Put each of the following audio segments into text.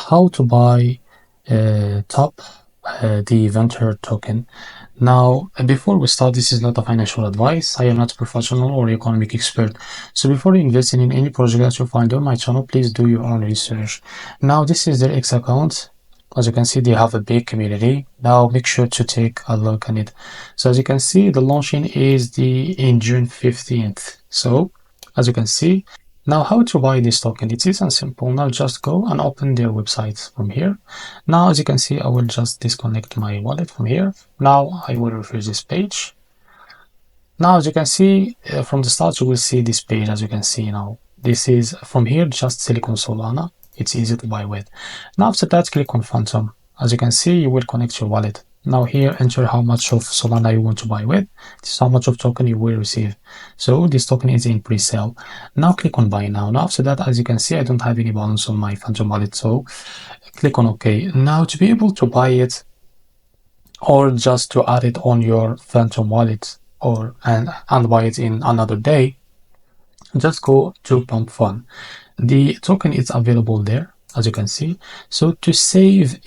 how to buy TUP, the Vantard token. Now, before we start, this is not a financial advice. I am not a professional or economic expert. So before investing in any project that you find on my channel, please do your own research. Now, this is their X account. As you can see, they have a big community. Now, make sure to take a look at it. So as you can see, the launching is in June 15th. So as you can see, now how to buy this token? It is simple. Now just go and open their website from here. Now as you can see, I will just disconnect my wallet from here. Now I will refresh this page. Now as you can see, from the start you will see this page. As you can see now, this is from here, just Silicon Solana. It's easy to buy with. Now after that, click on Phantom. As you can see, you will connect your wallet. Now here, enter how much of Solana you want to buy with. This is how much of token you will receive. So this token is in pre-sale. Now click on buy now. Now after that, as you can see, I don't have any balance on my Phantom wallet. So click on OK. Now to be able to buy it, or just to add it on your Phantom wallet, and buy it in another day, just go to Pump Fun. The token is available there, as you can see. So to save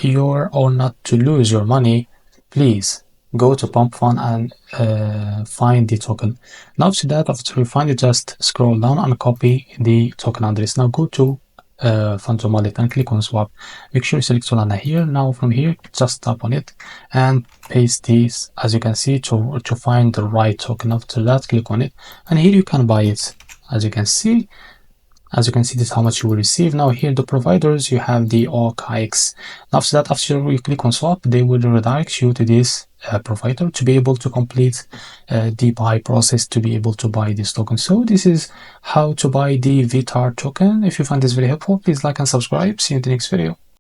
or not to lose your money, please go to Pump Fun and find the token. Now after that, after you find it, just scroll down and copy the token address. Now go to Phantom Wallet and click on swap. Make sure you select Solana here. Now from here, just tap on it and paste this, as you can see, to find the right token. After that, click on it, and here you can buy it. As you can see, this is how much you will receive. Now here, the providers, you have the OKX. After that, after you click on swap, they will redirect you to this provider to be able to complete the buy process, to be able to buy this token. So this is how to buy the Vantard token. If you find this very helpful, please like and subscribe. See you in the next video.